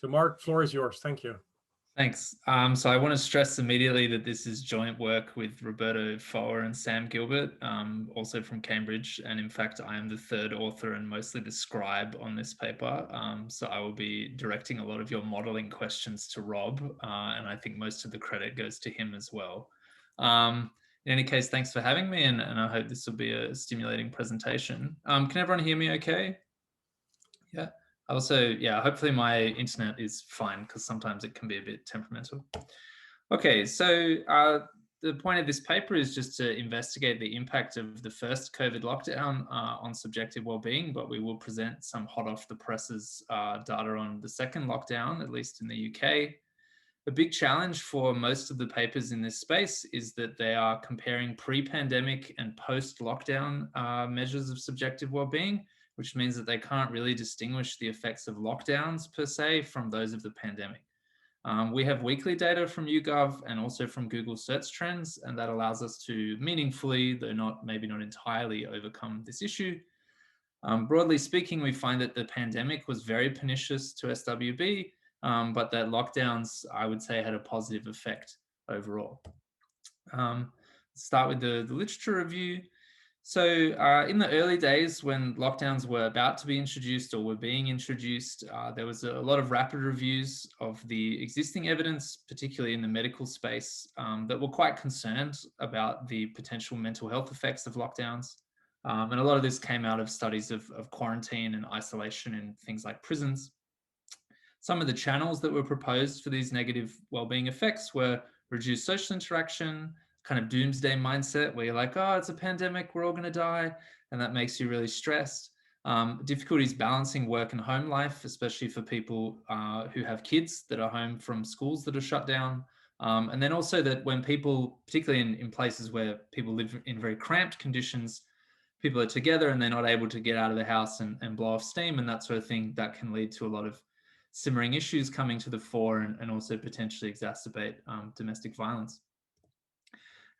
So Mark, floor is yours. Thank you. Thanks. So I want to stress immediately that this is joint work with Roberto Foer and Sam Gilbert, also from Cambridge. And in fact, I am the third author and mostly the scribe on this paper. So I will be directing a lot of your modeling questions to Rob. And I think most of the credit goes to him as well. In any case, thanks for having me. And I hope this will be a stimulating presentation. Can everyone hear me okay? Yeah. Also, yeah, hopefully my internet is fine because sometimes it can be a bit temperamental. Okay, so the point of this paper is just to investigate the impact of the first COVID lockdown on subjective well-being, but we will present some hot off the presses data on the second lockdown, at least in the UK. A big challenge for most of the papers in this space is that they are comparing pre-pandemic and post-lockdown measures of subjective well-being, which means that they can't really distinguish the effects of lockdowns per se from those of the pandemic. We have weekly data from YouGov and also from Google Search Trends, and that allows us to meaningfully, though maybe not entirely, overcome this issue. Broadly speaking, we find that the pandemic was very pernicious to SWB, but that lockdowns, I would say, had a positive effect overall. Let's start with the literature review. So in the early days when lockdowns were about to be introduced or were being introduced, there was a lot of rapid reviews of the existing evidence, particularly in the medical space, that were quite concerned about the potential mental health effects of lockdowns. And a lot of this came out of studies of quarantine and isolation in things like prisons. Some of the channels that were proposed for these negative well-being effects were reduced social interaction, kind of doomsday mindset where you're like, oh, it's a pandemic, we're all going to die. And that makes you really stressed. Difficulties balancing work and home life, especially for people who have kids that are home from schools that are shut down. And then also that when people, particularly in places where people live in very cramped conditions, people are together and they're not able to get out of the house and blow off steam and that sort of thing, that can lead to a lot of simmering issues coming to the fore and also potentially exacerbate domestic violence.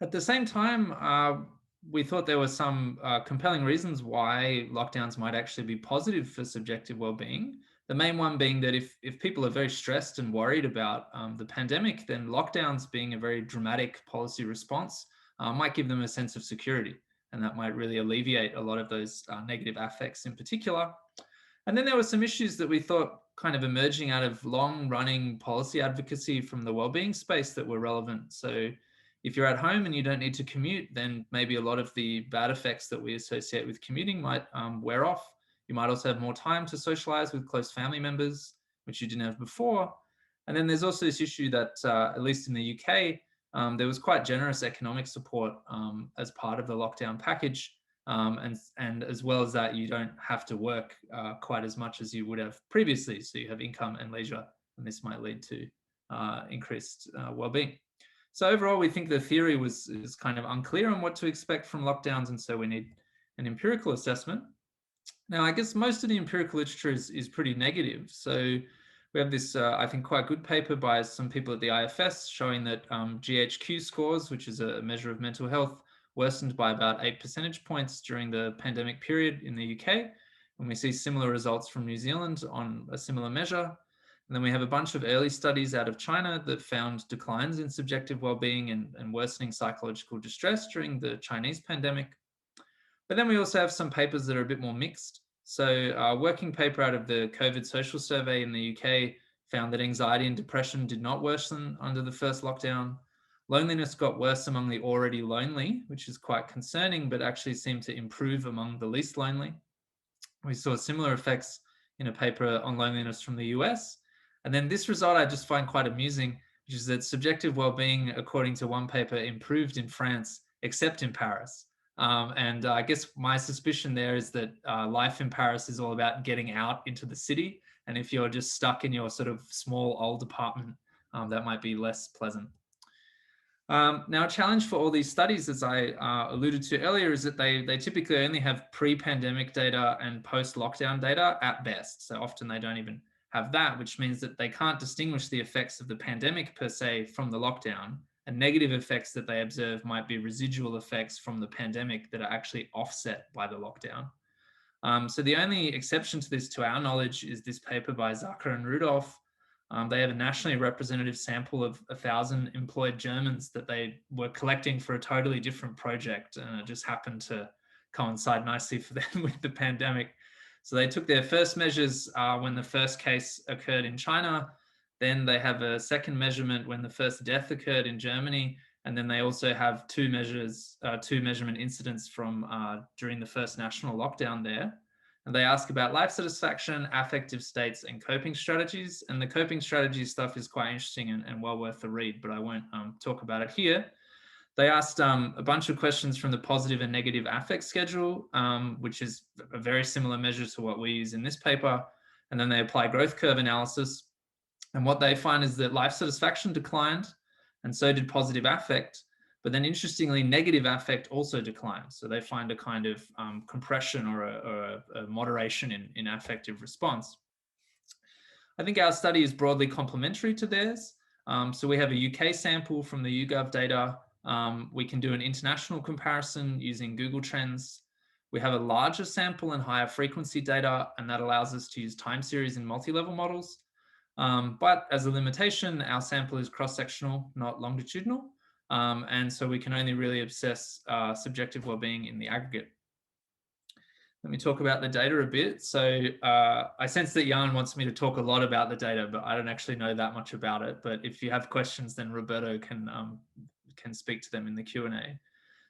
At the same time, we thought there were some compelling reasons why lockdowns might actually be positive for subjective well-being. The main one being that if people are very stressed and worried about the pandemic, then lockdowns being a very dramatic policy response might give them a sense of security. And that might really alleviate a lot of those negative affects in particular. And then there were some issues that we thought kind of emerging out of long-running policy advocacy from the well-being space that were relevant. So if you're at home and you don't need to commute, then maybe a lot of the bad effects that we associate with commuting might wear off. You might also have more time to socialize with close family members, which you didn't have before. And then there's also this issue that, at least in the UK, there was quite generous economic support as part of the lockdown package. And as well as that, you don't have to work quite as much as you would have previously. So you have income and leisure, and this might lead to increased well-being. So overall, we think the theory is kind of unclear on what to expect from lockdowns, and so we need an empirical assessment. Now, I guess most of the empirical literature is pretty negative. So we have this, I think, quite good paper by some people at the IFS showing that GHQ scores, which is a measure of mental health, worsened by about 8 percentage points during the pandemic period in the UK. And we see similar results from New Zealand on a similar measure. And then we have a bunch of early studies out of China that found declines in subjective well-being and worsening psychological distress during the Chinese pandemic. But then we also have some papers that are a bit more mixed. So a working paper out of the COVID social survey in the UK found that anxiety and depression did not worsen under the first lockdown. Loneliness got worse among the already lonely, which is quite concerning, but actually seemed to improve among the least lonely. We saw similar effects in a paper on loneliness from the US. And then this result I just find quite amusing, which is that subjective well-being, according to one paper, improved in France, except in Paris. And I guess my suspicion there is that life in Paris is all about getting out into the city. And if you're just stuck in your sort of small old apartment, that might be less pleasant. Now, a challenge for all these studies, as I alluded to earlier, is that they typically only have pre-pandemic data and post-lockdown data at best. So often they don't even have that, which means that they can't distinguish the effects of the pandemic per se from the lockdown. And negative effects that they observe might be residual effects from the pandemic that are actually offset by the lockdown. So the only exception to this, to our knowledge, is this paper by Zucker and Rudolf, They have a nationally representative sample of 1,000 employed Germans that they were collecting for a totally different project, and it just happened to coincide nicely for them with the pandemic. So they took their first measures when the first case occurred in China. Then they have a second measurement when the first death occurred in Germany. And then they also have two measurement incidents from during the first national lockdown there. And they ask about life satisfaction, affective states, and coping strategies. And the coping strategy stuff is quite interesting and well worth a read, but I won't talk about it here. They asked a bunch of questions from the positive and negative affect schedule, which is a very similar measure to what we use in this paper. And then they apply growth curve analysis. And what they find is that life satisfaction declined, and so did positive affect. But then interestingly, negative affect also declined. So they find a kind of compression or a moderation in affective response. I think our study is broadly complementary to theirs. So we have a UK sample from the YouGov data. We can do an international comparison using Google Trends. We have a larger sample and higher frequency data, and that allows us to use time series and multi-level models. But as a limitation, our sample is cross-sectional, not longitudinal. And so we can only really assess subjective well-being in the aggregate. Let me talk about the data a bit. So I sense that Jan wants me to talk a lot about the data, but I don't actually know that much about it. But if you have questions, then Roberto can speak to them in the Q&A.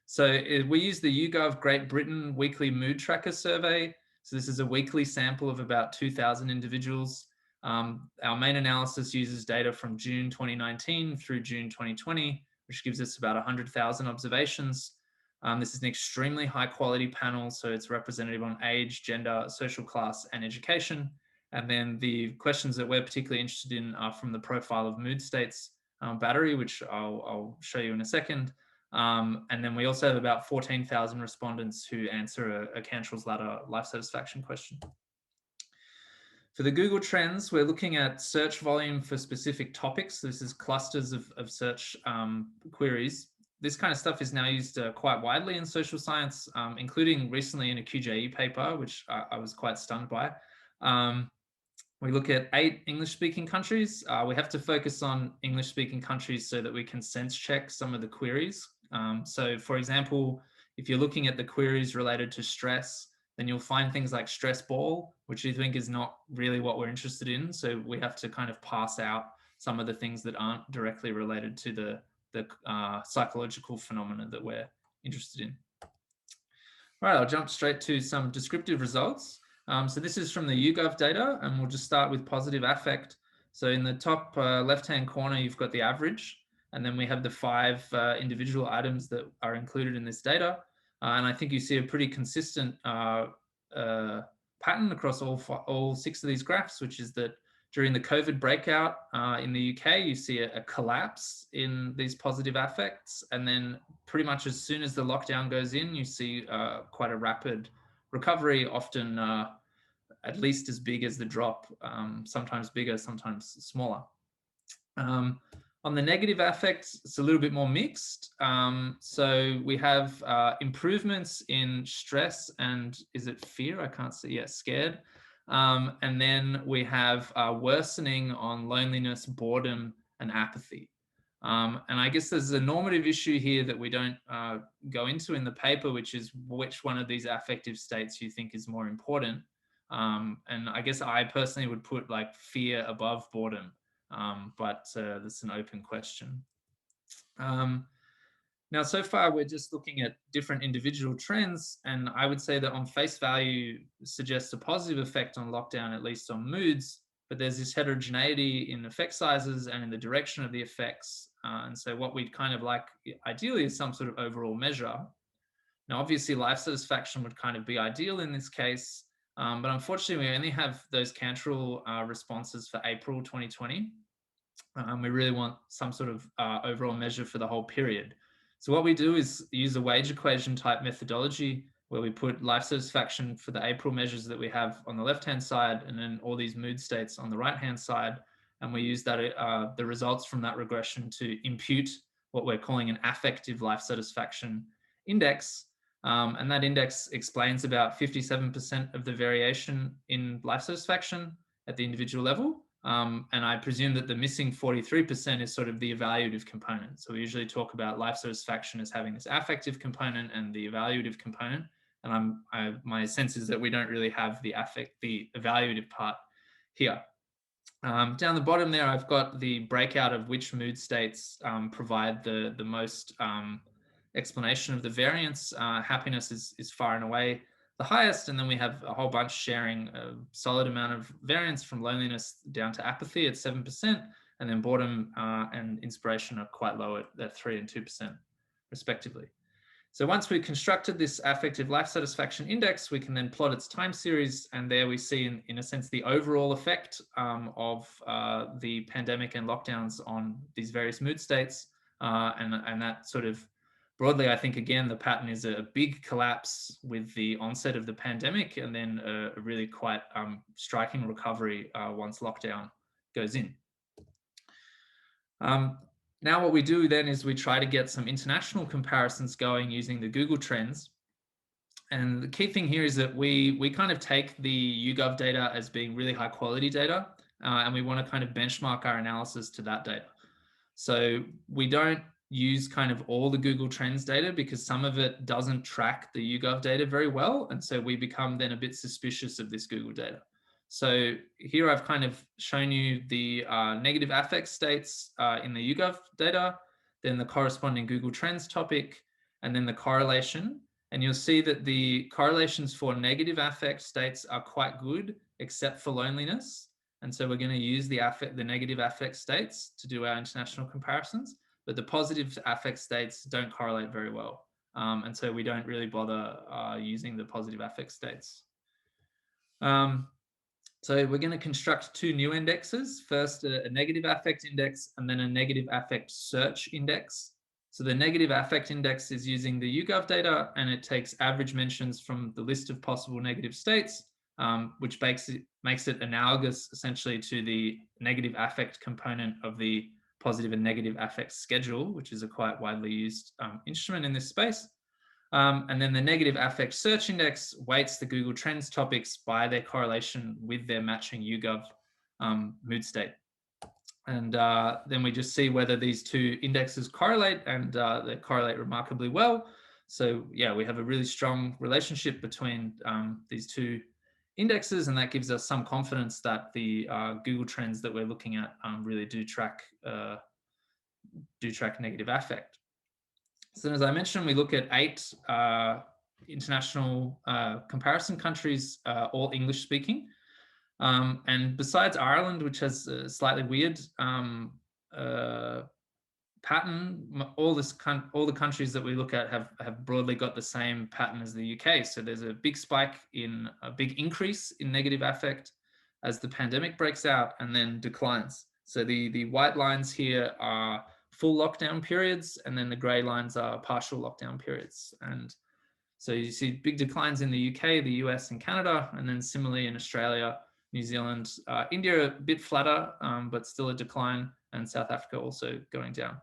So we use the YouGov Great Britain Weekly Mood Tracker Survey. So this is a weekly sample of about 2,000 individuals. Our main analysis uses data from June 2019 through June 2020, which gives us about 100,000 observations. This is an extremely high quality panel, so it's representative on age, gender, social class, and education. And then the questions that we're particularly interested in are from the profile of mood states battery, which I'll show you in a second. And then we also have about 14,000 respondents who answer a Cantrell's ladder life satisfaction question. For the Google Trends, we're looking at search volume for specific topics. This is clusters of search queries. This kind of stuff is now used quite widely in social science, including recently in a QJE paper, which I was quite stunned by. We look at 8 English-speaking countries. We have to focus on English-speaking countries so that we can sense check some of the queries. So for example, if you're looking at the queries related to stress, then you'll find things like stress ball, which you think is not really what we're interested in. So we have to kind of pass out some of the things that aren't directly related to the psychological phenomena that we're interested in. All right, I'll jump straight to some descriptive results. So this is from the YouGov data, and we'll just start with positive affect. So in the top left-hand corner, you've got the average, and then we have the 5 individual items that are included in this data. And I think you see a pretty consistent pattern across all 6 of these graphs, which is that during the COVID breakout in the UK, you see a collapse in these positive affects. And then pretty much as soon as the lockdown goes in, you see quite a rapid recovery, often at least as big as the drop, sometimes bigger, sometimes smaller. On the negative affects, it's a little bit more mixed. So we have improvements in stress and, is it fear? I can't see, yeah, scared. And then we have worsening on loneliness, boredom, and apathy. And I guess there's a normative issue here that we don't go into in the paper, which is which one of these affective states you think is more important. And I guess I personally would put like fear above boredom. But that's an open question. Now, so far, we're just looking at different individual trends, and I would say that on face value suggests a positive effect on lockdown, at least on moods, but there's this heterogeneity in effect sizes and in the direction of the effects. And so what we'd kind of like ideally is some sort of overall measure. Now, obviously, life satisfaction would kind of be ideal in this case, but unfortunately, we only have those Cantrell responses for April 2020. We really want some sort of overall measure for the whole period. So what we do is use a wage equation type methodology where we put life satisfaction for the April measures that we have on the left-hand side and then all these mood states on the right-hand side. And we use that the results from that regression to impute what we're calling an affective life satisfaction index. And that index explains about 57% of the variation in life satisfaction at the individual level. And I presume that the missing 43% is sort of the evaluative component. So we usually talk about life satisfaction as having this affective component and the evaluative component. And my sense is that we don't really have the evaluative part here. Down the bottom there, I've got the breakout of which mood states provide the most explanation of the variance. Happiness is far and away the highest, and then we have a whole bunch sharing a solid amount of variance from loneliness down to apathy at 7%, and then boredom and inspiration are quite low at 3 and 2% respectively. So once we've constructed this affective life satisfaction index, we can then plot its time series, and there we see in a sense the overall effect of the pandemic and lockdowns on these various mood states, and that sort of broadly, I think, again, the pattern is a big collapse with the onset of the pandemic, and then a really quite striking recovery once lockdown goes in. Now what we do then is we try to get some international comparisons going using the Google Trends. And the key thing here is that we kind of take the YouGov data as being really high quality data, and we want to kind of benchmark our analysis to that data. So we don't use kind of all the Google Trends data because some of it doesn't track the YouGov data very well. And so we become then a bit suspicious of this Google data. So here I've kind of shown you the negative affect states in the YouGov data, then the corresponding Google Trends topic, and then the correlation. And you'll see that the correlations for negative affect states are quite good, except for loneliness. And so we're going to use the negative affect states to do our international comparisons, but the positive affect states don't correlate very well. And so we don't really bother using the positive affect states. So we're going to construct two new indexes. First, a negative affect index, and then a negative affect search index. So the negative affect index is using the YouGov data, and it takes average mentions from the list of possible negative states, which makes it analogous essentially to the negative affect component of the positive and negative affect schedule, which is a quite widely used instrument in this space. And then the negative affect search index weights the Google Trends topics by their correlation with their matching YouGov mood state. And then we just see whether these two indexes correlate, and they correlate remarkably well. So yeah, we have a really strong relationship between these two indexes, and that gives us some confidence that the Google Trends that we're looking at really do track negative affect. So as I mentioned, we look at 8 international comparison countries, all English speaking. And besides Ireland, which has a slightly weird pattern, all the countries that we look at have broadly got the same pattern as the UK. So there's a big big increase in negative affect as the pandemic breaks out, and then declines. So the white lines here are full lockdown periods, and then the grey lines are partial lockdown periods. And so you see big declines in the UK, the US, and Canada, and then similarly in Australia, New Zealand, India a bit flatter, but still a decline, and South Africa also going down.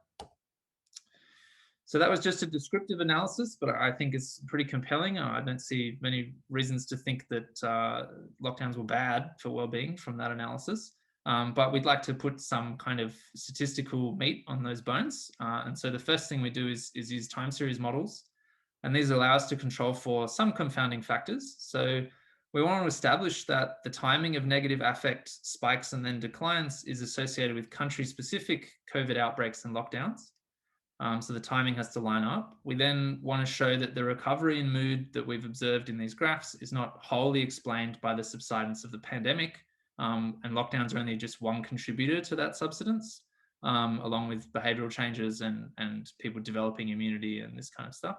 So that was just a descriptive analysis, but I think it's pretty compelling. I don't see many reasons to think that lockdowns were bad for well-being from that analysis. But we'd like to put some kind of statistical meat on those bones. And so the first thing we do is use time series models. And these allow us to control for some confounding factors. So we want to establish that the timing of negative affect spikes and then declines is associated with country-specific COVID outbreaks and lockdowns. So the timing has to line up. We then want to show that the recovery in mood that we've observed in these graphs is not wholly explained by the subsidence of the pandemic, and lockdowns are only just one contributor to that subsidence, along with behavioral changes and people developing immunity and this kind of stuff.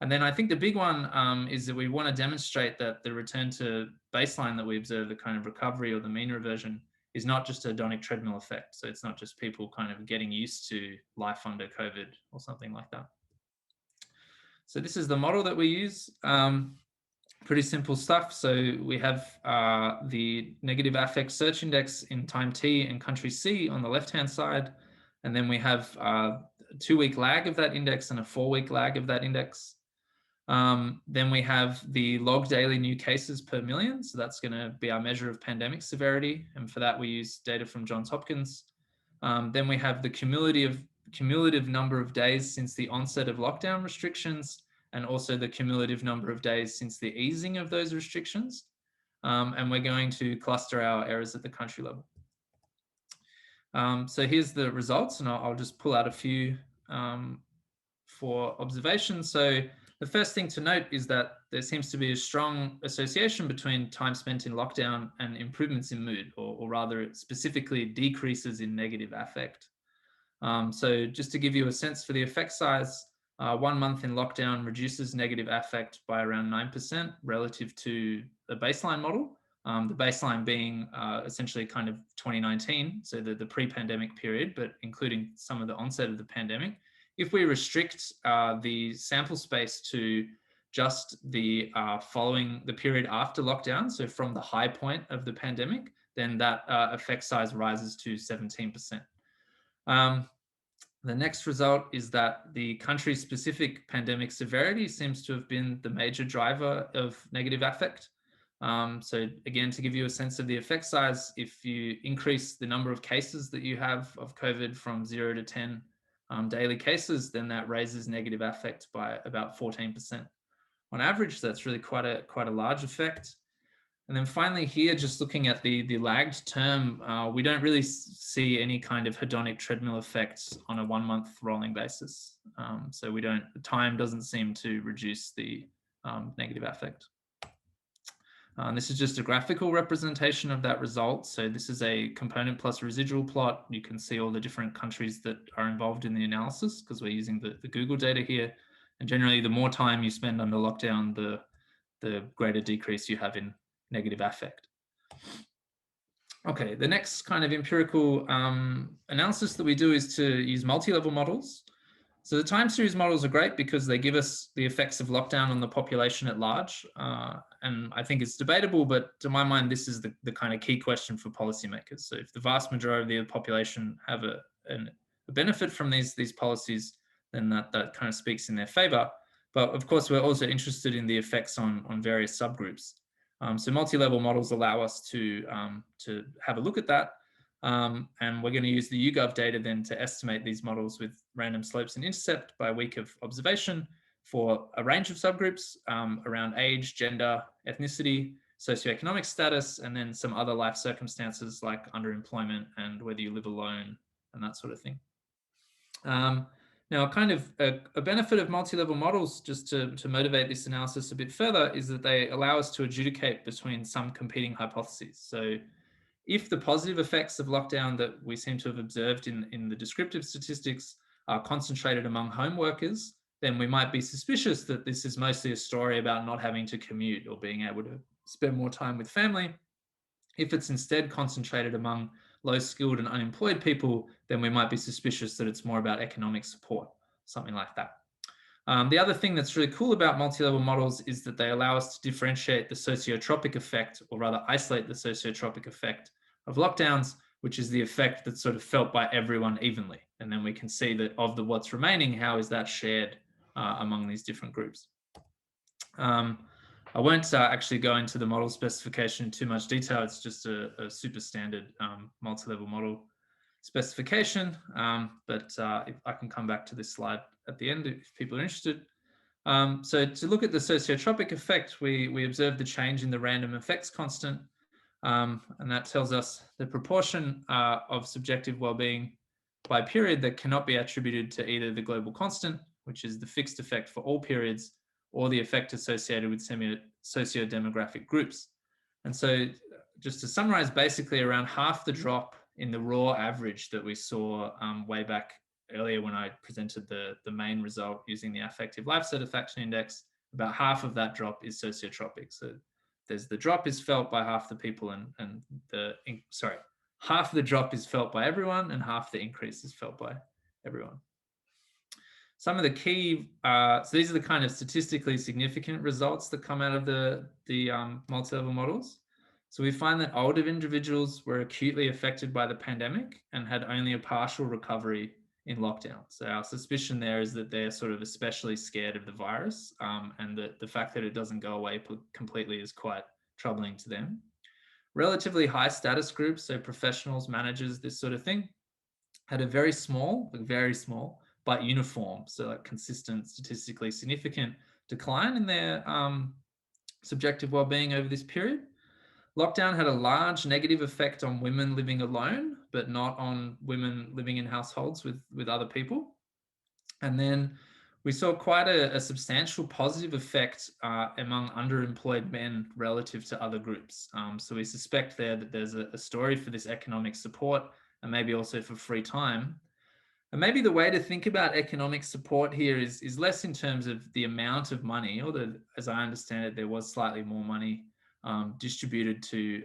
And then I think the big one is that we want to demonstrate that the return to baseline that we observe, the kind of recovery or the mean reversion, is not just a hedonic treadmill effect. So it's not just people kind of getting used to life under COVID or something like that. So this is the model that we use. Pretty simple stuff. So we have the negative affect search index in time T and country C on the left-hand side. And then we have a 2-week lag of that index and a 4-week lag of that index. Then we have the log daily new cases per million. So that's going to be our measure of pandemic severity. And for that, we use data from Johns Hopkins. Then we have the cumulative number of days since the onset of lockdown restrictions, and also the cumulative number of days since the easing of those restrictions. And we're going to cluster our errors at the country level. So here's the results, and I'll just pull out a few for observation. So the first thing to note is that there seems to be a strong association between time spent in lockdown and improvements in mood, or rather specifically decreases in negative affect. So just to give you a sense for the effect size, 1 month in lockdown reduces negative affect by around 9% relative to the baseline model. The baseline being essentially kind of 2019, so the pre-pandemic period, but including some of the onset of the pandemic. If we restrict the sample space to just the following the period after lockdown, so from the high point of the pandemic, then that effect size rises to 17%. The next result is that the country-specific pandemic severity seems to have been the major driver of negative affect. So again, to give you a sense of the effect size, if you increase the number of cases that you have of COVID from 0 to 10 daily cases, then that raises negative affect by about 14% on average. So that's really quite a large effect. And then finally here, just looking at the lagged term, we don't really see any kind of hedonic treadmill effects on a 1 month rolling basis. So time doesn't seem to reduce the negative affect. This is just a graphical representation of that result. So this is a component plus residual plot. You can see all the different countries that are involved in the analysis because we're using the Google data here. And generally, the more time you spend under lockdown, the greater decrease you have in negative affect. Okay, the next kind of empirical analysis that we do is to use multi-level models. So the time series models are great because they give us the effects of lockdown on the population at large. And I think it's debatable, but to my mind, this is the kind of key question for policymakers. So if the vast majority of the population have a benefit from these policies, then that kind of speaks in their favor. But of course, we're also interested in the effects on various subgroups. So multi-level models allow us to have a look at that. And we're going to use the YouGov data then to estimate these models with random slopes and intercept by week of observation for a range of subgroups around age, gender, ethnicity, socioeconomic status, and then some other life circumstances like underemployment and whether you live alone and that sort of thing. Now, kind of a benefit of multi-level models, just to motivate this analysis a bit further, is that they allow us to adjudicate between some competing hypotheses. So if the positive effects of lockdown that we seem to have observed in the descriptive statistics are concentrated among home workers, then we might be suspicious that this is mostly a story about not having to commute or being able to spend more time with family. If it's instead concentrated among low-skilled and unemployed people, then we might be suspicious that it's more about economic support, something like that. The other thing that's really cool about multi-level models is that they allow us to differentiate the sociotropic effect, or rather isolate the sociotropic effect of lockdowns, which is the effect that's sort of felt by everyone evenly. And then we can see that of what's remaining, how is that shared among these different groups. I won't actually go into the model specification in too much detail. It's just a super standard multi-level model specification, but if I can come back to this slide at the end if people are interested. So to look at the sociotropic effect, we observe the change in the random effects constant, and that tells us the proportion of subjective well-being by period that cannot be attributed to either the global constant, which is the fixed effect for all periods, or the effect associated with socio-demographic groups. And so just to summarize, basically around half the drop in the raw average that we saw way back earlier when I presented the main result using the affective life satisfaction index, about half of that drop is sociotropic. So there's the drop is felt by half the people and half the drop is felt by everyone and half the increase is felt by everyone. Some of the key, so these are the kind of statistically significant results that come out of the multi-level models. So we find that older individuals were acutely affected by the pandemic and had only a partial recovery in lockdown. So our suspicion there is that they're sort of especially scared of the virus, and that the fact that it doesn't go away completely is quite troubling to them. Relatively high status groups, so professionals, managers, this sort of thing, had a very small, but uniform, so like consistent, statistically significant decline in their subjective well-being over this period. Lockdown had a large negative effect on women living alone, but not on women living in households with other people. And then we saw quite a substantial positive effect among underemployed men relative to other groups. So we suspect there that there's a story for this economic support and maybe also for free time. And maybe the way to think about economic support here is less in terms of the amount of money, although as I understand it, there was slightly more money distributed to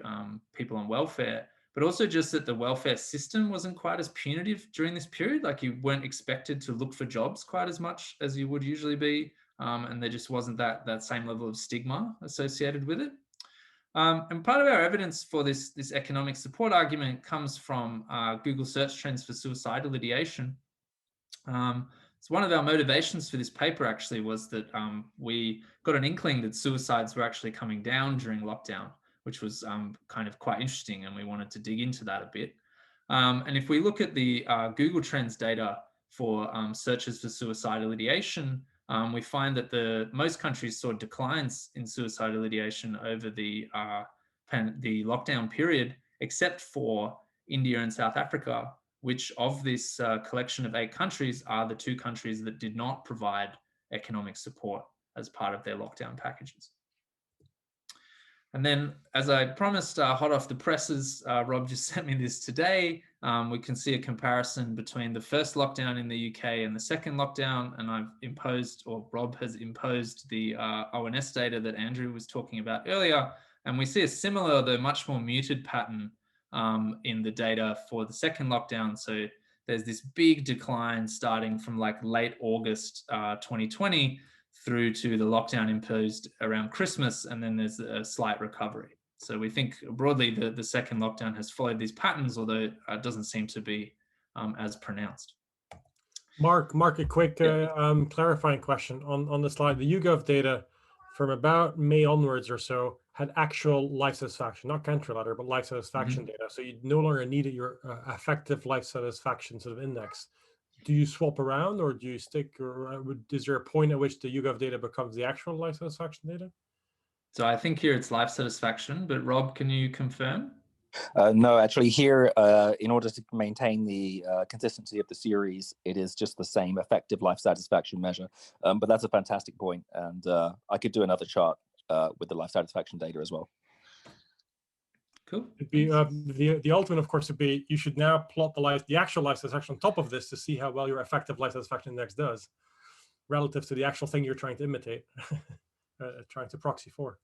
people on welfare, but also just that the welfare system wasn't quite as punitive during this period. Like you weren't expected to look for jobs quite as much as you would usually be. And there just wasn't that same level of stigma associated with it. And part of our evidence for this economic support argument comes from Google search trends for suicidal ideation. So one of our motivations for this paper actually was that we got an inkling that suicides were actually coming down during lockdown, which was kind of quite interesting, and we wanted to dig into that a bit. And if we look at the Google Trends data for searches for suicidal ideation, we find that most countries saw declines in suicidal ideation over the lockdown period, except for India and South Africa, which of this collection of 8 countries are the 2 countries that did not provide economic support as part of their lockdown packages. And then, as I promised, hot off the presses, Rob just sent me this today. We can see a comparison between the first lockdown in the UK and the second lockdown, and I've imposed, or Rob has imposed, the ONS data that Andrew was talking about earlier, and we see a similar, though much more muted pattern in the data for the second lockdown. So there's this big decline starting from like late August 2020 through to the lockdown imposed around Christmas, and then there's a slight recovery. So we think broadly the second lockdown has followed these patterns, although it doesn't seem to be as pronounced. Mark, a quick clarifying question on the slide. The YouGov data from about May onwards or so had actual life satisfaction, not country ladder, but life satisfaction data. So you no longer needed your affective life satisfaction sort of index. Do you swap around, or do you stick, or is there a point at which the YouGov data becomes the actual life satisfaction data? So I think here it's life satisfaction, but Rob, can you confirm? No, actually here, in order to maintain the consistency of the series, it is just the same effective life satisfaction measure. But that's a fantastic point, and I could do another chart with the life satisfaction data as well. Cool. It'd be, the ultimate, of course, would be you should now plot the actual life satisfaction on top of this to see how well your effective life satisfaction index does relative to the actual thing you're trying to imitate, trying to proxy for.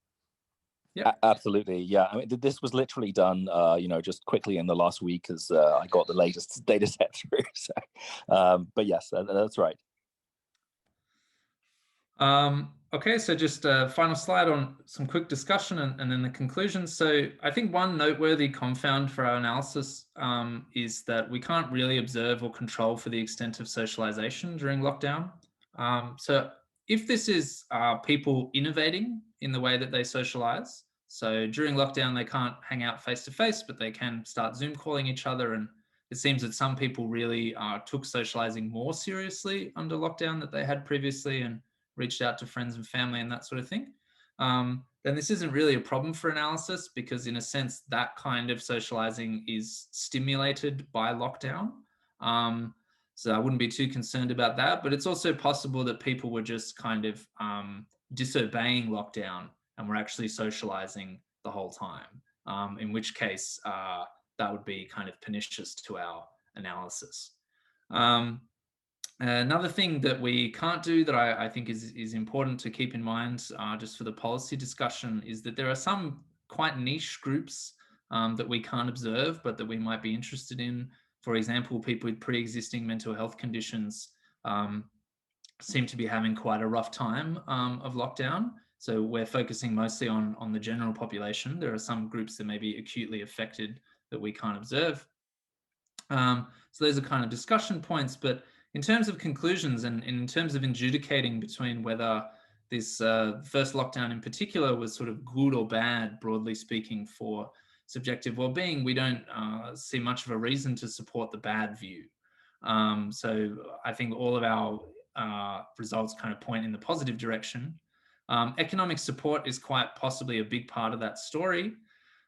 Yeah, absolutely. Yeah, I mean, this was literally done, just quickly in the last week as I got the latest data set through. So, but yes, that's right. Okay, so just a final slide on some quick discussion and then the conclusions. So I think one noteworthy confound for our analysis is that we can't really observe or control for the extent of socialization during lockdown. So if this is people innovating in the way that they socialize, so during lockdown, they can't hang out face to face, but they can start Zoom calling each other. And it seems that some people really took socializing more seriously under lockdown than they had previously and reached out to friends and family and that sort of thing. Then this isn't really a problem for analysis, because in a sense, that kind of socializing is stimulated by lockdown. So I wouldn't be too concerned about that, but it's also possible that people were just kind of disobeying lockdown and we're actually socializing the whole time, in which case that would be kind of pernicious to our analysis. Another thing that we can't do that I think is important to keep in mind just for the policy discussion is that there are some quite niche groups that we can't observe, but that we might be interested in. For example, people with pre-existing mental health conditions seem to be having quite a rough time of lockdown. So we're focusing mostly on the general population. There are some groups that may be acutely affected that we can't observe. So those are kind of discussion points, but in terms of conclusions and in terms of adjudicating between whether this first lockdown in particular was sort of good or bad, broadly speaking, for subjective well-being, we don't see much of a reason to support the bad view. So I think all of our results kind of point in the positive direction. Economic support is quite possibly a big part of that story.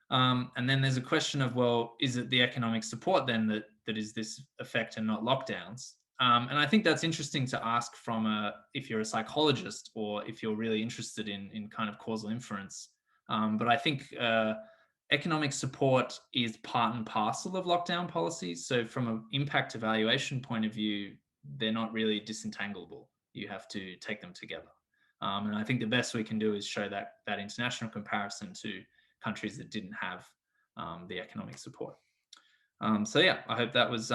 And then there's a question of, well, is it the economic support then that is this effect and not lockdowns? And I think that's interesting to ask from if you're a psychologist or if you're really interested in kind of causal inference. But I think economic support is part and parcel of lockdown policies. So from an impact evaluation point of view, they're not really disentangleable. You have to take them together. And I think the best we can do is show that international comparison to countries that didn't have the economic support. So yeah, I hope that was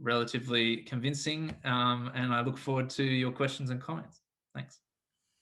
relatively convincing, and I look forward to your questions and comments. Thanks.